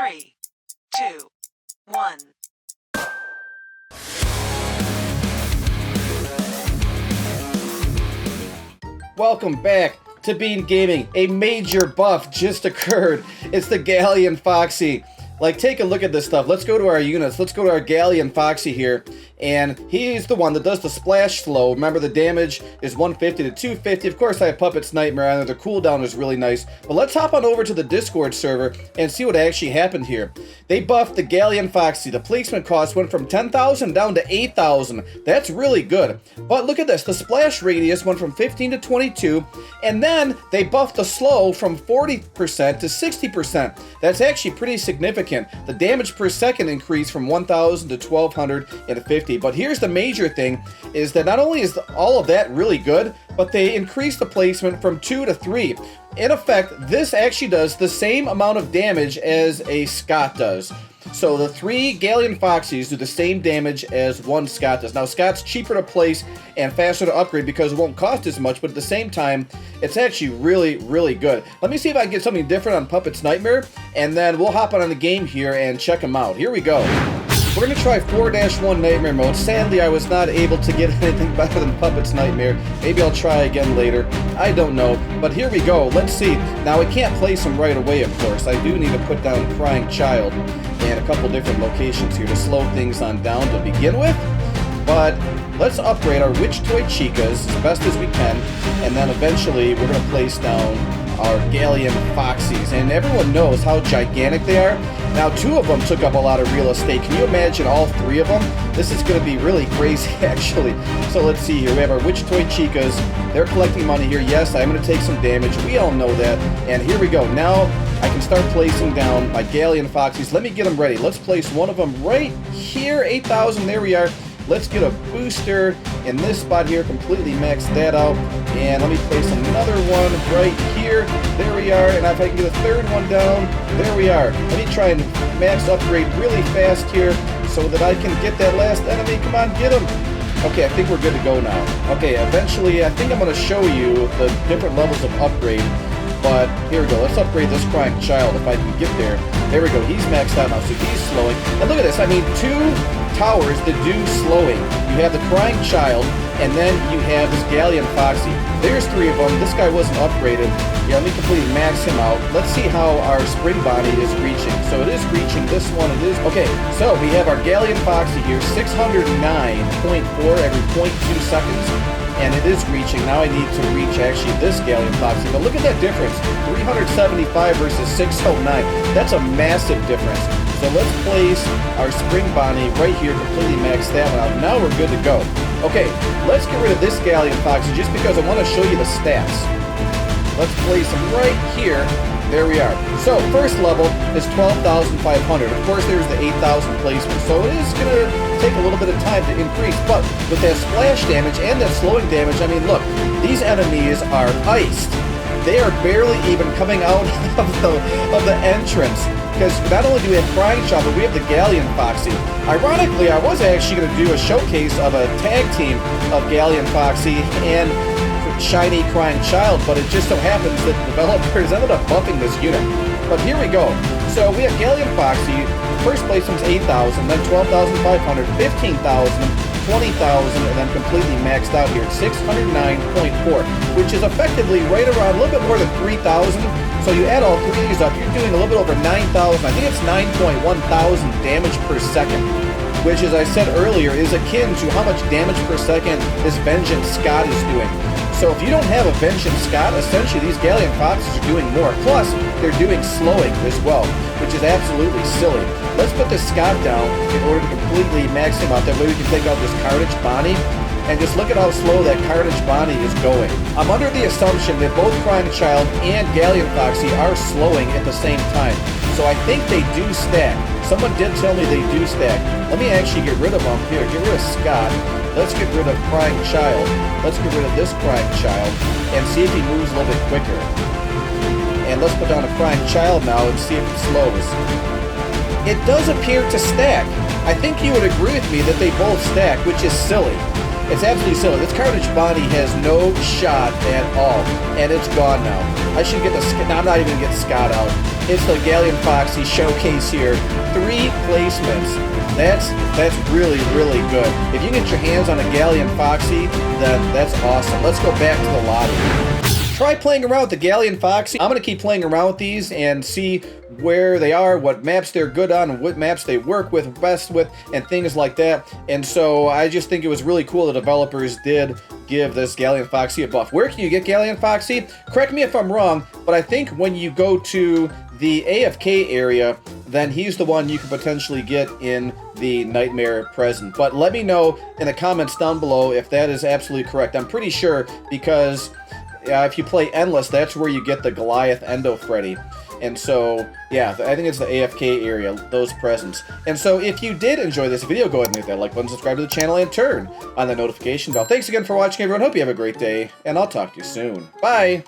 3, 2, 1. Welcome back to Bean Gaming. A major buff just occurred. It's the Galleon Foxy. Like, take a look at this stuff. Let's go to our units. Let's go to our Galleon Foxy here. And he's the one that does the splash flow. Remember, the damage is 150 to 250. Of course, I have Puppet's Nightmare on there. The cooldown is really nice. But let's hop on over to the Discord server and see what actually happened here. They buffed the Galleon Foxy. The placement cost went from 10,000 down to 8,000. That's really good. But look at this. The splash radius went from 15 to 22. And then they buffed the slow from 40% to 60%. That's actually pretty significant. The damage per second increased from 1,000 to 1,250. But here's the major thing, is that not only is all of that really good, but they increased the placement from 2 to 3. In effect, this actually does the same amount of damage as a Scott does. So the 3 Galleon Foxies do the same damage as 1 Scott does. Now, Scott's cheaper to place and faster to upgrade because it won't cost as much, but at the same time, it's actually really, really good. Let me see if I can get something different on Puppet's Nightmare, and then we'll hop on the game here and check them out. Here we go. We're going to try 4-1 Nightmare mode. Sadly, I was not able to get anything better than Puppet's Nightmare. Maybe I'll try again later. I don't know. But here we go. Let's see. Now, I can't place him right away, of course. I do need to put down Crying Child and a couple different locations here to slow things on down to begin with. But let's upgrade our Witch Toy Chicas as best as we can. And then eventually, we're going to place down our Galleon Foxies. And everyone knows how gigantic they are. Now, 2 of them took up a lot of real estate. Can you imagine all 3 of them? This is going to be really crazy, actually. So let's see here. We have our Witch Toy Chicas. They're collecting money here. Yes, I'm going to take some damage. We all know that. And here we go. Now, I can start placing down my Galleon Foxies. Let me get them ready. Let's place one of them right here. 8,000. There we are. Let's get a booster in this spot here, completely max that out. And let me place another one right here. There we are. And if I can get a third one down, there we are. Let me try and max upgrade really fast here so that I can get that last enemy. Come on, get him. Okay, I think we're good to go now. Okay, eventually I think I'm going to show you the different levels of upgrade. But here we go. Let's upgrade this Crying Child if I can get there. There we go. He's maxed out now, so he's slowing. And look at this. I mean, 2 towers that do slowing. You have the Crying Child, and then you have this Galleon Foxy. There's 3 of them. This guy wasn't upgraded. Yeah, let me completely max him out. Let's see how our Spring Bonnie is reaching. So it is reaching this one. It is. Okay, so we have our Galleon Foxy here, 609.4 every 0.2 seconds. And it is reaching. Now I need to reach actually this Galleon Foxy. But look at that difference. 375 versus 609. That's a massive difference. So let's place our Spring Bonnie right here, completely max that one out. Now we're good to go. Okay, let's get rid of this Galleon Foxy just because I want to show you the stats. Let's place him right here. There we are. So, first level is 12,500. Of course, there's the 8,000 placement. So it is going to take a little bit of time to increase. But with that splash damage and that slowing damage, I mean, look, these enemies are iced. They are barely even coming out of the entrance. Because not only do we have Crying Child, but we have the Galleon Foxy. Ironically, I was actually going to do a showcase of a tag team of Galleon Foxy and shiny Crying Child, but it just so happens that the developers ended up buffing this unit. But here we go. So we have Galleon Foxy. First place one's 8,000, then 12,500, 15,000, 20,000, and then completely maxed out here at 609.4, which is effectively right around a little bit more than 3,000. So you add all 3 of these up, you're doing a little bit over 9,000. I think it's 9.1 thousand damage per second, which, as I said earlier, is akin to how much damage per second this Vengeance Scott is doing. So if you don't have a Vengeance Scott, essentially these Galleon Foxes are doing more. Plus, they're doing slowing as well, which is absolutely silly. Let's put this Scott down in order to completely max him out. That way we can take out this Carnage Bonnie. And just look at how slow that Carnage Bonnie is going. I'm under the assumption that both Crying Child and Galleon Foxy are slowing at the same time. So I think they do stack. Someone did tell me they do stack. Let me actually get rid of them. Here, get rid of Scott. Let's get rid of Crying Child. Let's get rid of this Crying Child and see if he moves a little bit quicker. And let's put down a Crying Child now and see if it slows. It does appear to stack. I think you would agree with me that they both stack, which is silly. It's absolutely silly. This Carnage Bonnie has no shot at all, and it's gone now. I should get the... No, I'm not even going to get Scott out. it's the Galleon Foxy showcase here. 3 placements. That's really, really good. If you get your hands on a Galleon Foxy, then that's awesome. Let's go back to the lobby. Try playing around with the Galleon Foxy. I'm going to keep playing around with these and see where they are, what maps they're good on, and what maps they work with best with, and things like that. And so I just think it was really cool the developers did give this Galleon Foxy a buff. Where can you get Galleon Foxy? Correct me if I'm wrong, but I think when you go to the AFK area, then he's the one you could potentially get in the Nightmare present. But let me know in the comments down below if that is absolutely correct. I'm pretty sure, because if you play Endless, that's where you get the Goliath Endo Freddy. And so, yeah, I think it's the AFK area, those presents. And so if you did enjoy this video, go ahead and hit that like button, subscribe to the channel, and turn on the notification bell. Thanks again for watching, everyone. Hope you have a great day, and I'll talk to you soon. Bye!